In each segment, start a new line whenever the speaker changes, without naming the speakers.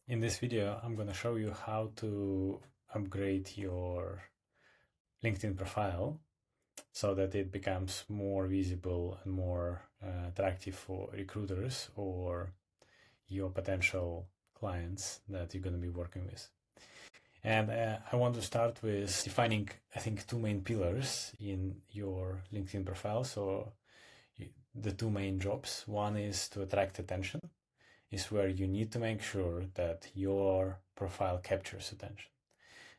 In this video, I'm going to show you how to upgrade your LinkedIn profile so that it becomes more visible and more attractive for recruiters or your potential clients that you're going to be working with. And I want to start with defining, I think, two main pillars in your LinkedIn profile. So the two main jobs. One is to attract attention, is where you need to make sure that your profile captures attention.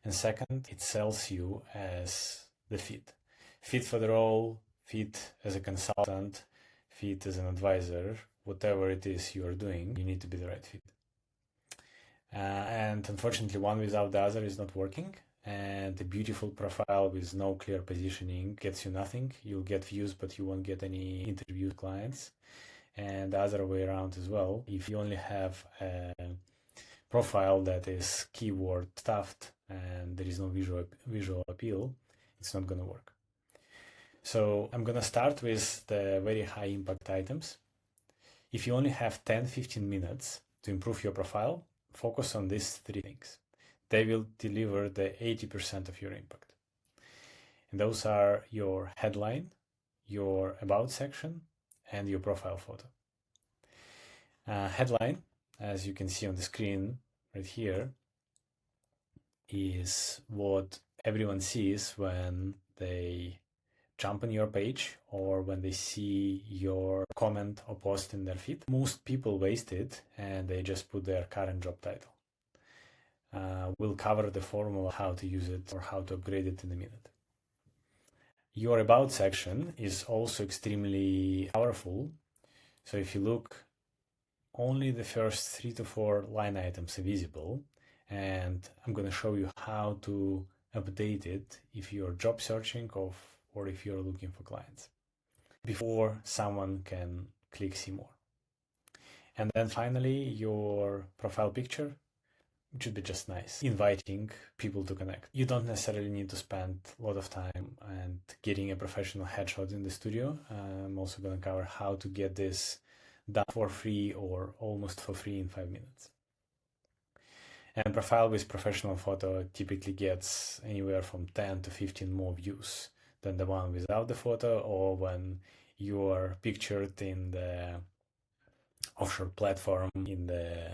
And second, it sells you as the fit. Fit for the role, fit as a consultant, fit as an advisor, whatever it is you are doing, you need to be the right fit. And unfortunately, one without the other is not working. And a beautiful profile with no clear positioning gets you nothing. You'll get views, but you won't get any interview clients. And the other way around as well. If you only have a profile that is keyword stuffed and there is no visual appeal, it's not going to work. So I'm going to start with the very high impact items. If you only have 10-15 minutes to improve your profile, focus on these three things. They will deliver the 80% of your impact. And those are your headline, your about section, and your profile photo. Headline, as you can see on the screen right here, is what everyone sees when they jump on your page or when they see your comment or post in their feed. Most people waste it and they just put their current job title. We'll cover the formula how to use it or how to upgrade it in a minute. Your about section is also extremely powerful. So if you look, only the first 3 to 4 line items are visible, and I'm going to show you how to update it if you're job searching or if you're looking for clients before someone can click see more. And then finally, your profile picture, which should be just nice, inviting people to connect. You don't necessarily need to spend a lot of time and getting a professional headshot in the studio. I'm also going to cover how to get this done for free or almost for free in 5 minutes. And profile with professional photo typically gets anywhere from 10 to 15 more views than the one without the photo, or when you are pictured in the offshore platform in the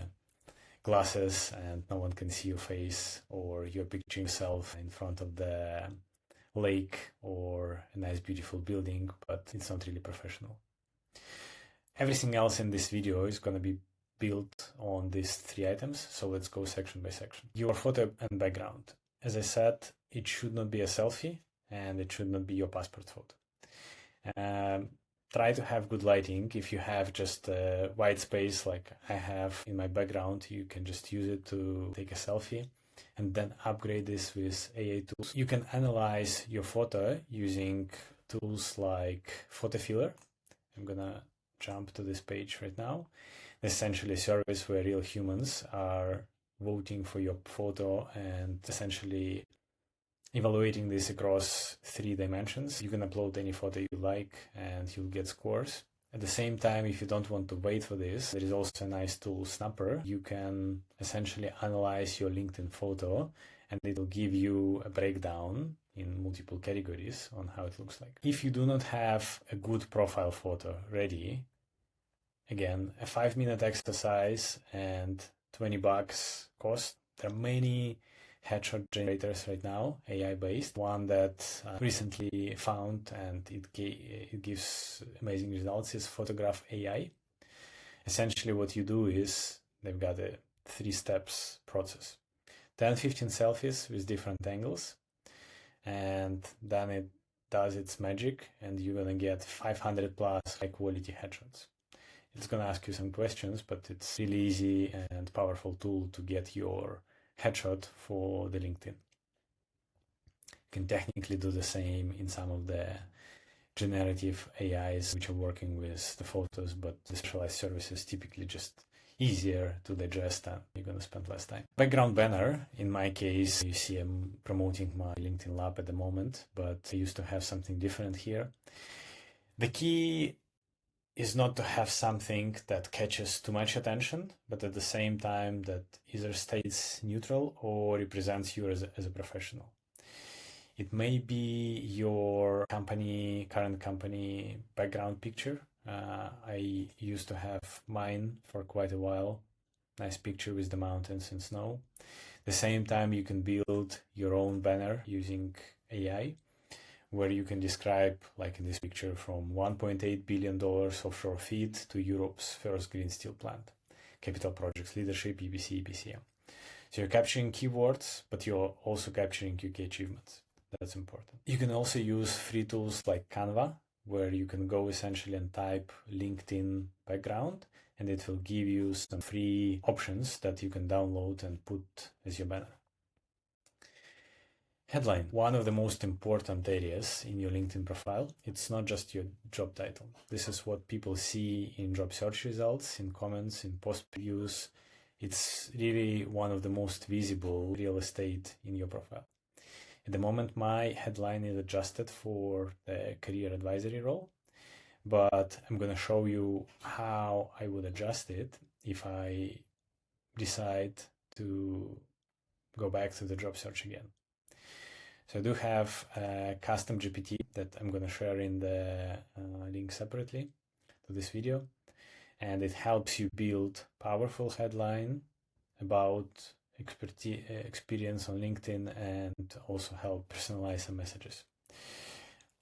glasses and no one can see your face, or you're picturing yourself in front of the lake or a nice beautiful building, but it's not really professional. Everything else in this video is going to be built on these three items, so let's go section by section. Your photo and background. As I said, it should not be a selfie and it should not be your passport photo. Try to have good lighting. If you have just a white space like I have in my background, you can just use it to take a selfie and then upgrade this with AI tools. You can analyze your photo using tools like Photo Filler. I'm gonna jump to this page right now. Essentially a service where real humans are voting for your photo and essentially evaluating this across 3 dimensions. You can upload any photo you like and you'll get scores. At the same time, if you don't want to wait for this, there is also a nice tool, Snapper. You can essentially analyze your LinkedIn photo and it will give you a breakdown in multiple categories on how it looks like. If you do not have a good profile photo ready, again, a 5-minute exercise and $20 cost. There are many headshot generators right now, AI-based. One that recently found and it gives amazing results is Photograph AI. Essentially what you do is they've got a 3 steps process. 10-15 selfies with different angles, and then it does its magic and you're gonna get 500 plus high quality headshots. It's going to ask you some questions, but it's really easy and powerful tool to get your headshot for the LinkedIn. You can technically do the same in some of the generative AIs which are working with the photos, but the specialized services typically just easier to digest and you're going to spend less time. Background banner, in my case, you see I'm promoting my LinkedIn Lab at the moment, but I used to have something different here. The key is not to have something that catches too much attention, but at the same time that either stays neutral or represents you as a professional. It may be your current company background picture. I used to have mine for quite a while. Nice picture with the mountains and snow. At the same time, you can build your own banner using AI, where you can describe, like in this picture, from $1.8 billion offshore FEED to Europe's first green steel plant, capital projects leadership, EPC, EPCM. So you're capturing keywords, but you're also capturing your key achievements. That's important. You can also use free tools like Canva, where you can go essentially and type LinkedIn background, and it will give you some free options that you can download and put as your banner. Headline, one of the most important areas in your LinkedIn profile. It's not just your job title. This is what people see in job search results, in comments, in post reviews. It's really one of the most visible real estate in your profile. At the moment, my headline is adjusted for the career advisory role, but I'm going to show you how I would adjust it if I decide to go back to the job search again. So I do have a custom GPT that I'm going to share in the link separately to this video, and it helps you build powerful headline about experience on LinkedIn and also help personalize some messages.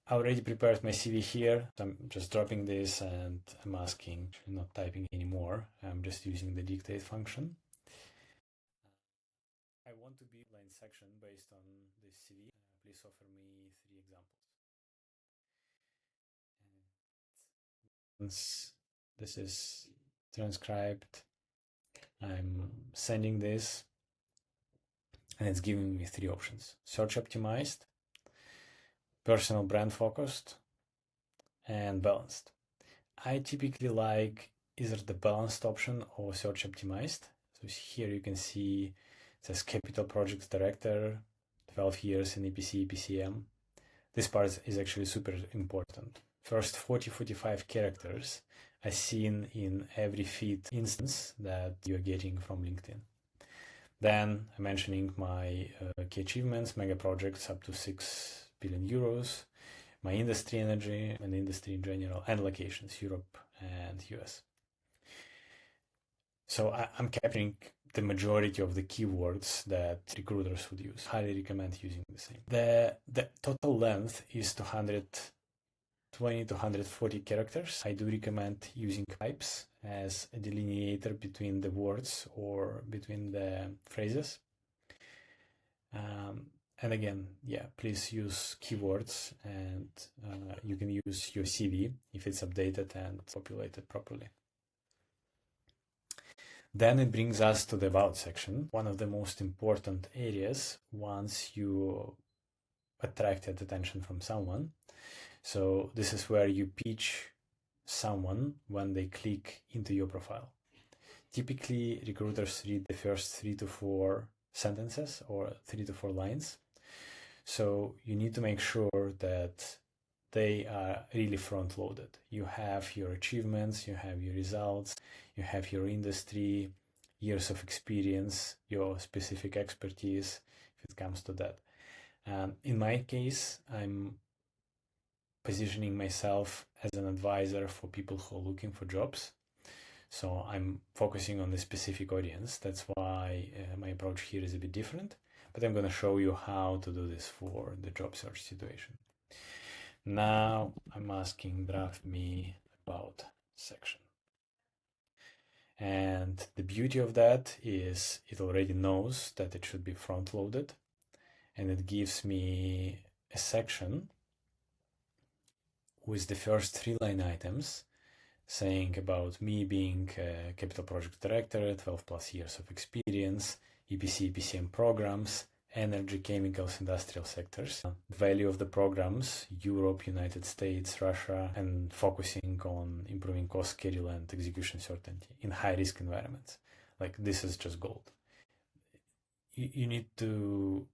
I already prepared my CV here. I'm just dropping this and I'm asking, not typing anymore. I'm just using the dictate function. I want to build a line section based on this CV. Please offer me 3 examples. And once this is transcribed, I'm sending this and it's giving me 3 options: search optimized, personal brand focused, and balanced. I typically like either the balanced option or search optimized. So here you can see it says capital projects director, 12 years in EPC, EPCM. This part is actually super important. First 45 characters are seen in every feed instance that you're getting from LinkedIn. Then I'm mentioning my key achievements, mega projects up to 6 billion euros, my industry energy and industry in general, and locations, Europe and US. So I'm capturing the majority of the keywords that recruiters would use. Highly recommend using the same. The total length is 220 to 140 characters. I do recommend using types as a delineator between the words or between the phrases. And again, yeah, please use keywords, and you can use your CV if it's updated and populated properly. Then it brings us to the about section, one of the most important areas once you attracted attention from someone. So this is where you pitch someone when they click into your profile. Typically, recruiters read the first 3 to 4 sentences or 3 to 4 lines. So you need to make sure that they are really front loaded. You have your achievements, you have your results, you have your industry, years of experience, your specific expertise, if it comes to that. In my case, I'm positioning myself as an advisor for people who are looking for jobs. So I'm focusing on the specific audience. That's why my approach here is a bit different. But I'm going to show you how to do this for the job search situation. Now I'm asking draft me about section. And the beauty of that is it already knows that it should be front loaded, and it gives me a section with the first 3 line items saying about me being a capital project director, 12 plus years of experience, EPC, EPCM programs, energy, chemicals, industrial sectors. Value of the programs, Europe, United States, Russia, and focusing on improving cost, schedule, and execution certainty in high-risk environments. Like, this is just gold. You need to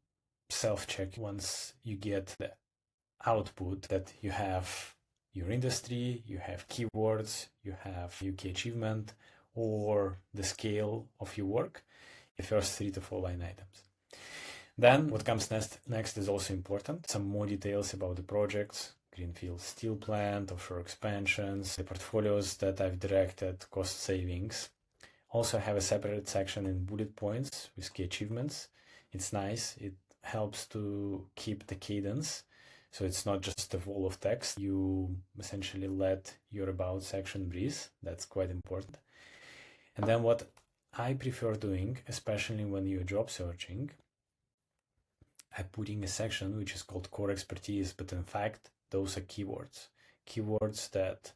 self-check once you get the output that you have your industry, you have keywords, you have UK achievement, or the scale of your work, the first 3 to 4 line items. Then what comes next is also important. Some more details about the projects, greenfield steel plant, offshore expansions, the portfolios that I've directed, cost savings. Also have a separate section in bullet points with key achievements. It's nice. It helps to keep the cadence. So it's not just a wall of text. You essentially let your about section breathe. That's quite important. And then what I prefer doing, especially when you're job searching, I'm putting a section which is called core expertise, but in fact, those are keywords. Keywords that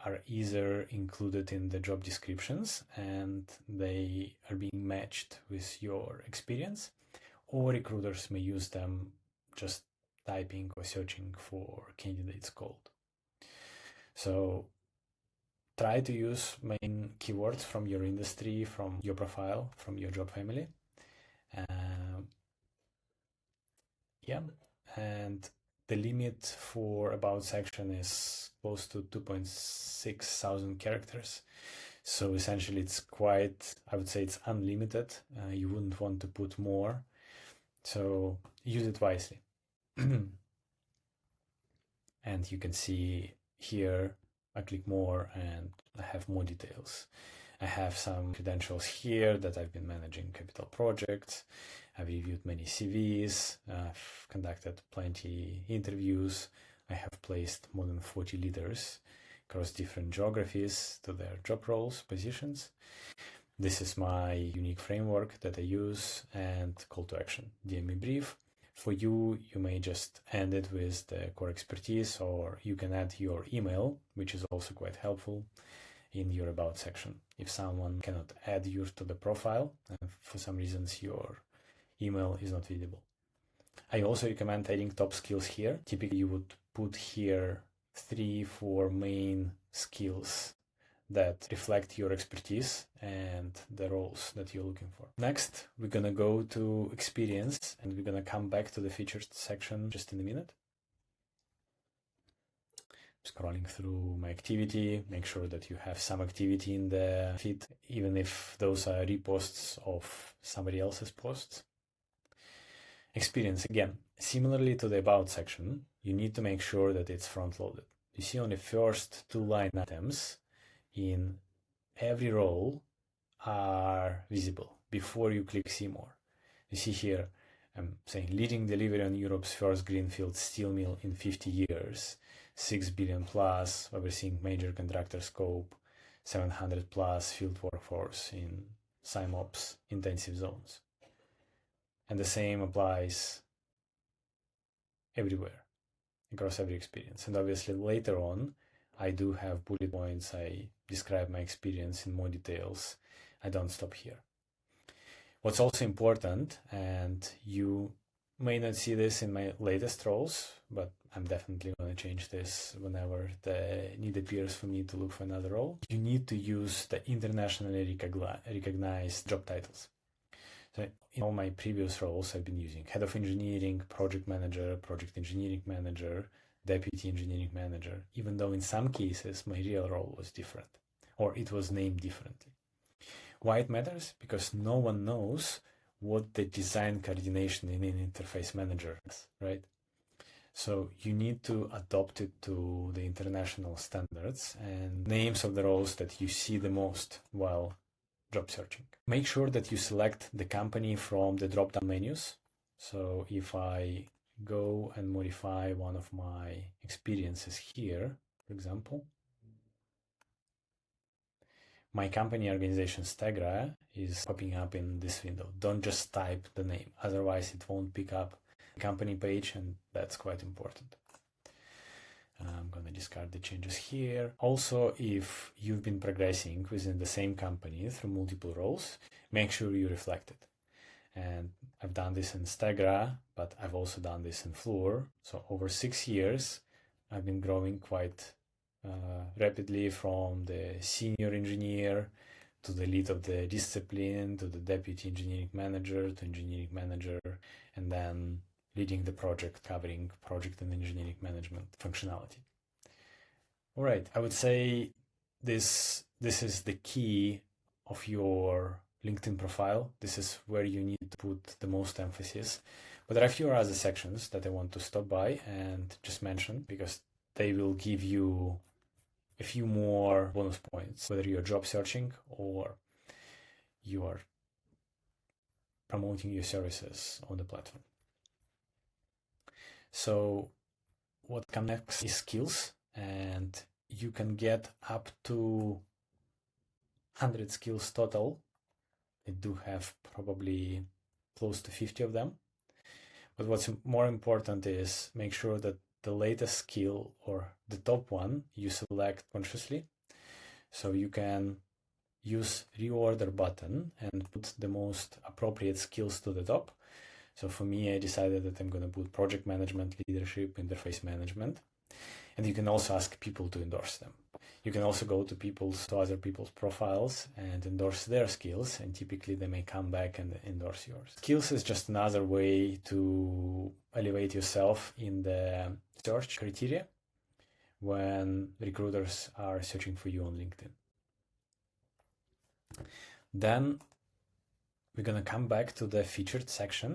are either included in the job descriptions and they are being matched with your experience, or recruiters may use them just typing or searching for candidates cold. So try to use main keywords from your industry, from your profile, from your job family. Yeah, and the limit for about section is close to 2.6 thousand characters. So essentially it's quite, I would say it's unlimited. You wouldn't want to put more. So use it wisely. And you can see here, I click more and I have more details. I have some credentials here that I've been managing capital projects. I've reviewed many CVs. I've conducted plenty interviews. I have placed more than 40 leaders across different geographies to their job roles, positions. This is my unique framework that I use and call to action, DM me brief. For you, you may just end it with the core expertise, or you can add your email, which is also quite helpful in your about section. If someone cannot add you to the profile and for some reasons your email is not visible. I also recommend adding top skills here. Typically you would put here 3-4 main skills that reflect your expertise and the roles that you're looking for. Next, we're gonna go to experience and we're gonna come back to the featured section just in a minute. Scrolling through my activity, make sure that you have some activity in the feed, even if those are reposts of somebody else's posts. Experience, again, similarly to the about section, you need to make sure that it's front-loaded. You see on the first 2 line items in every role are visible before you click see more. You see here, I'm saying leading delivery on Europe's first greenfield steel mill in 50 years, 6 billion plus, overseeing major contractor scope, 700 plus field workforce in SIMOPS intensive zones. And the same applies everywhere, across every experience. And obviously later on, I do have bullet points. I describe my experience in more details. I don't stop here. What's also important, and you may not see this in my latest roles, but I'm definitely going to change this whenever the need appears for me to look for another role. You need to use the internationally recognized job titles. So in all my previous roles, I've been using head of engineering, project manager, project engineering manager, deputy engineering manager, even though in some cases my real role was different or it was named differently. Why it matters? Because no one knows what the design coordination in an interface manager is, right? So you need to adopt it to the international standards and names of the roles that you see the most while job searching. Make sure that you select the company from the drop-down menus. So if I go and modify one of my experiences here, for example, my company organization Stegra is popping up in this window. Don't just type the name, otherwise it won't pick up the company page, and that's quite important. I'm going to discard the changes here. Also, if you've been progressing within the same company through multiple roles, make sure you reflect it. And I've done this in Stegra, but I've also done this in Fluor. So over 6 years, I've been growing quite rapidly from the senior engineer to the lead of the discipline, to the deputy engineering manager, to engineering manager, and then leading the project, covering project and engineering management functionality. All right, I would say this is the key of your LinkedIn profile. This is where you need to put the most emphasis. But there are a few other sections that I want to stop by and just mention because they will give you a few more bonus points, whether you're job searching or you are promoting your services on the platform. So what comes next is skills, and you can get up to 100 skills total. I do have probably close to 50 of them. But what's more important is make sure that the latest skill or the top one you select consciously. So you can use reorder button and put the most appropriate skills to the top. So for me, I decided that I'm going to put project management, leadership, interface management. And you can also ask people to endorse them. You can also go to other people's profiles and endorse their skills, and typically they may come back and endorse yours. Skills is just another way to elevate yourself in the search criteria when recruiters are searching for you on LinkedIn. Then we're going to come back to the featured section,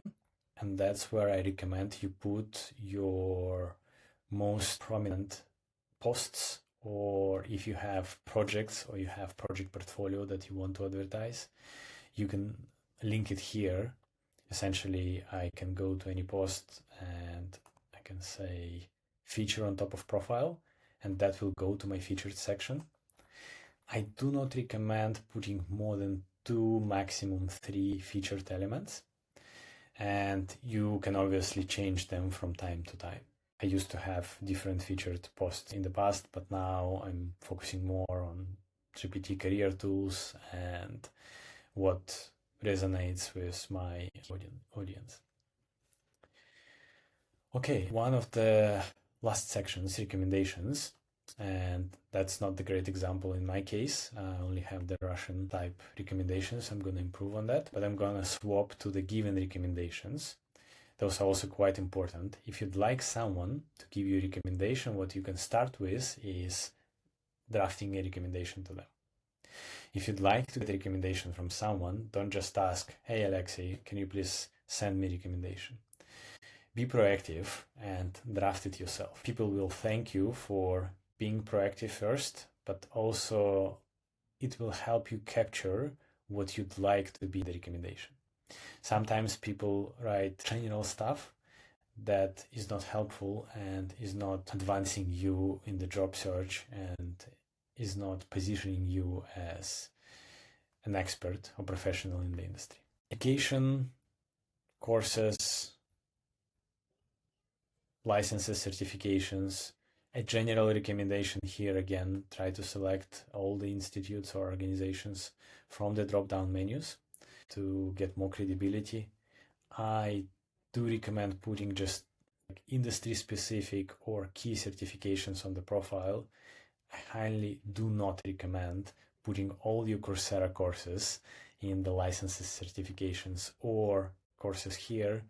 and that's where I recommend you put your most prominent posts, or if you have projects or you have project portfolio that you want to advertise, you can link it here. Essentially, I can go to any post and I can say feature on top of profile, and that will go to my featured section. I do not recommend putting more than 2, maximum 3 featured elements, and you can obviously change them from time to time. I used to have different featured posts in the past, but now I'm focusing more on GPT career tools and what resonates with my audience. Okay, one of the last sections, recommendations, and that's not the great example in my case. I only have the Russian type recommendations. I'm going to improve on that, but I'm going to swap to the given recommendations. Those are also quite important. If you'd like someone to give you a recommendation, what you can start with is drafting a recommendation to them. If you'd like to get a recommendation from someone, don't just ask, hey Alexei, can you please send me a recommendation? Be proactive and draft it yourself. People will thank you for being proactive first, but also it will help you capture what you'd like to be the recommendation. Sometimes people write general stuff that is not helpful and is not advancing you in the job search and is not positioning you as an expert or professional in the industry. Education, courses, licenses, certifications. A general recommendation here again, try to select all the institutes or organizations from the drop-down menus to get more credibility. I do recommend putting just like industry-specific or key certifications on the profile. I highly do not recommend putting all your Coursera courses in the licenses, certifications, or courses here.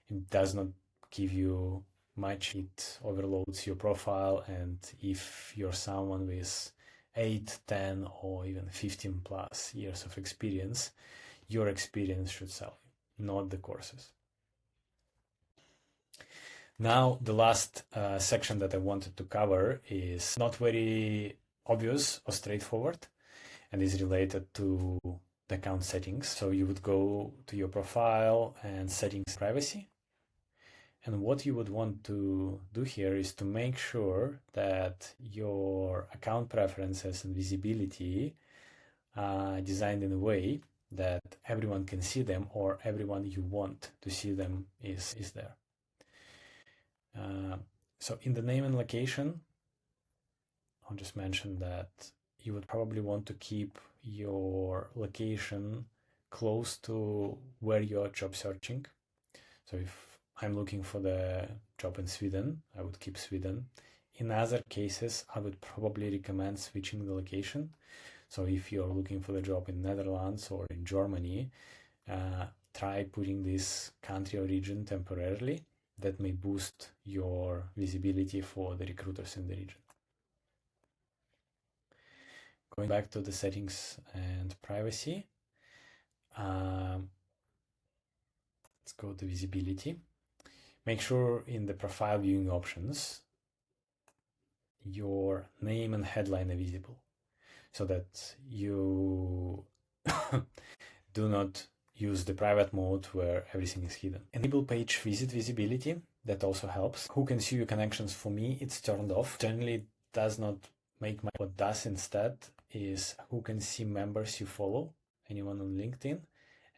It does not give you much. It overloads your profile, and if you're someone with 8, 10, or even 15 plus years of experience, your experience should sell you, not the courses. Now, the last section that I wanted to cover is not very obvious or straightforward and is related to the account settings. So you would go to your profile and settings privacy. And what you would want to do here is to make sure that your account preferences and visibility are designed in a way that everyone can see them, or everyone you want to see them is there. So in the name and location, I'll just mention that you would probably want to keep your location close to where you're job searching. So if I'm looking for the job in Sweden, I would keep Sweden. In other cases, I would probably recommend switching the location. So if you're looking for the job in Netherlands or in Germany, try putting this country or region temporarily. That may boost your visibility for the recruiters in the region. Going back to the settings and privacy, let's go to visibility. Make sure in the profile viewing options, your name and headline are visible so that you do not use the private mode where everything is hidden. Enable page visit visibility. That also helps. Who can see your connections? For me, it's turned off. Generally, it does not make my... What does instead is who can see members you follow, anyone on LinkedIn,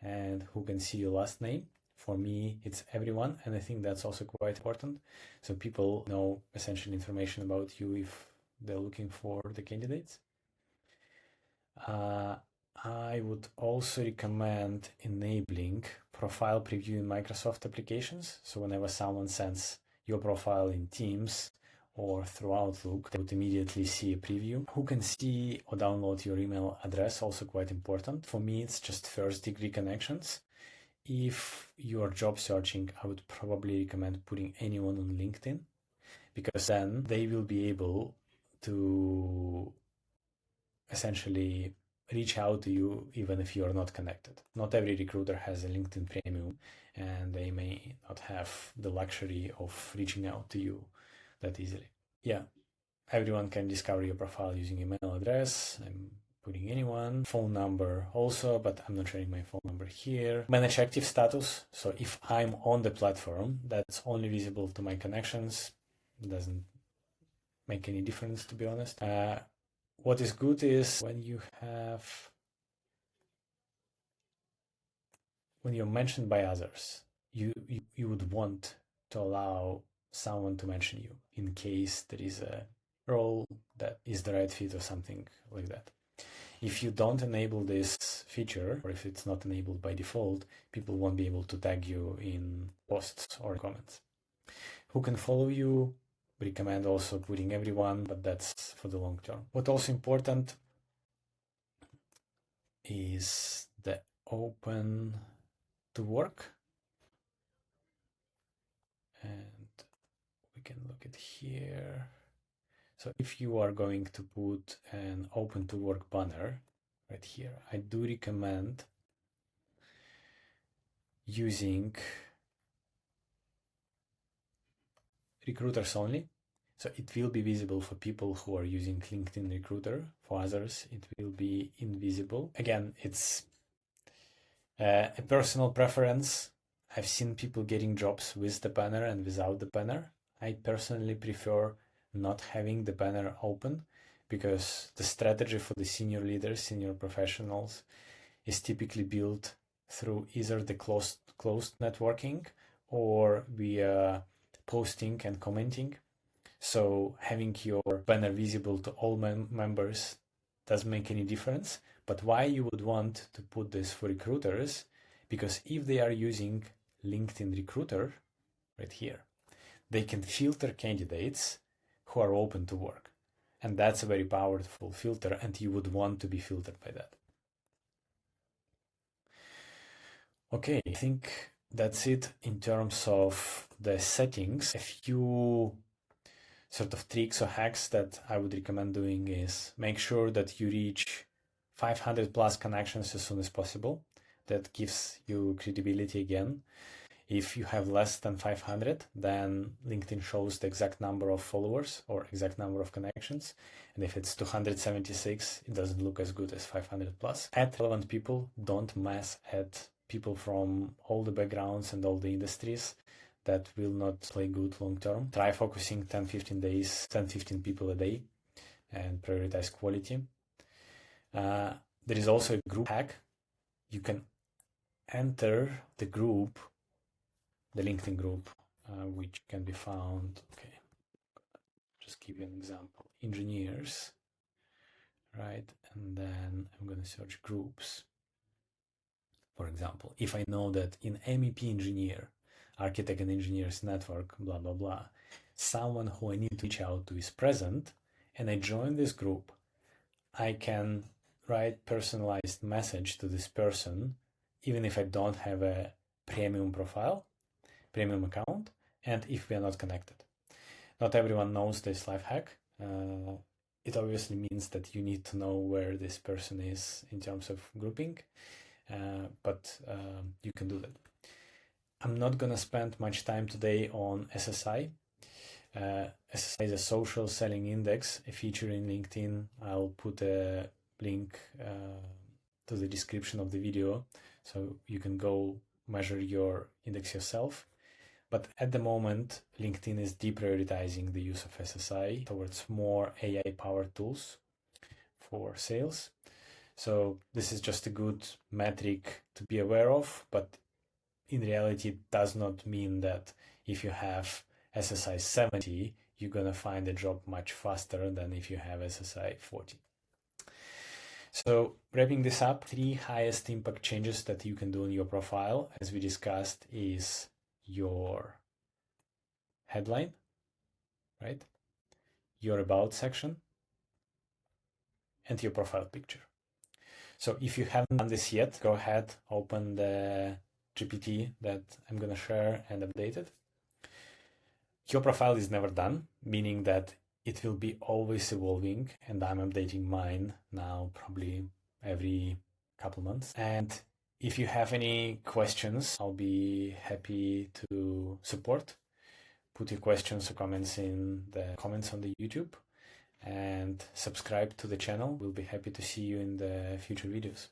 and who can see your last name. For me, it's everyone, and I think that's also quite important. So people know essential information about you if they're looking for the candidates. I would also recommend enabling profile preview in Microsoft applications. So whenever someone sends your profile in Teams or through Outlook, they would immediately see a preview. Who can see or download your email address, also quite important. For me, it's just first degree connections. If you are job searching, I would probably recommend putting anyone on LinkedIn, because then they will be able to essentially reach out to you even if you are not connected. Not every recruiter has a LinkedIn premium, and they may not have the luxury of reaching out to you that easily. Yeah, everyone can discover your profile using email address. I'm putting anyone, phone number also, but I'm not sharing my phone number here. Manage active status. So if I'm on the platform, that's only visible to my connections. It doesn't make any difference, to be honest. What is good is when you're mentioned by others, you would want to allow someone to mention you in case there is a role that is the right fit or something like that. If you don't enable this feature, or if it's not enabled by default, people won't be able to tag you in posts or comments. Who can follow you? We recommend also putting everyone, but that's for the long term. What's also important is the open to work. And we can look at here. So if you are going to put an open to work banner right here, I do recommend using recruiters only. So it will be visible for people who are using LinkedIn Recruiter. For others, it will be invisible. Again, it's a personal preference. I've seen people getting jobs with the banner and without the banner. I personally prefer not having the banner open, because the strategy for the senior leaders, senior professionals, is typically built through either the closed networking or via posting and commenting. So having your banner visible to all members doesn't make any difference. But why you would want to put this for recruiters? Because if they are using LinkedIn Recruiter right here, they can filter candidates who are open to work. And that's a very powerful filter, and you would want to be filtered by that. Okay, I think that's it in terms of the settings. A few sort of tricks or hacks that I would recommend doing is make sure that you reach 500 plus connections as soon as possible. That gives you credibility again. If you have less than 500, then LinkedIn shows the exact number of followers or exact number of connections. And if it's 276, it doesn't look as good as 500 plus. Add relevant people. Don't mass add people from all the backgrounds and all the industries. That will not play good long term. Try focusing 10-15 days, 10-15 people a day, and prioritize quality. There is also a group hack. You can enter the group, the LinkedIn group, which can be found. Okay, just give you an example. Engineers, right? And then I'm going to search groups. For example, if I know that in MEP engineer, architect and engineers network, blah, blah, blah, someone who I need to reach out to is present, and I join this group, I can write personalized message to this person, even if I don't have a premium profile, premium account, and if we are not connected. Not everyone knows this life hack. it obviously means that you need to know where this person is in terms of grouping, but you can do that. I'm not going to spend much time today on SSI. SSI is a social selling index, a feature in LinkedIn. I'll put a link to the description of the video so you can go measure your index yourself. But at the moment, LinkedIn is deprioritizing the use of SSI towards more AI-powered tools for sales. So this is just a good metric to be aware of, but in reality, it does not mean that if you have SSI 70, you're going to find a job much faster than if you have SSI 40. So wrapping this up, 3 highest impact changes that you can do in your profile, as we discussed, is your headline, right? Your about section and your profile picture. So if you haven't done this yet, go ahead, open the GPT that I'm going to share and update it. Your profile is never done, meaning that it will be always evolving, and I'm updating mine now probably every couple months. And if you have any questions, I'll be happy to support. Put your questions or comments in the comments on the YouTube and subscribe to the channel. We'll be happy to see you in the future videos.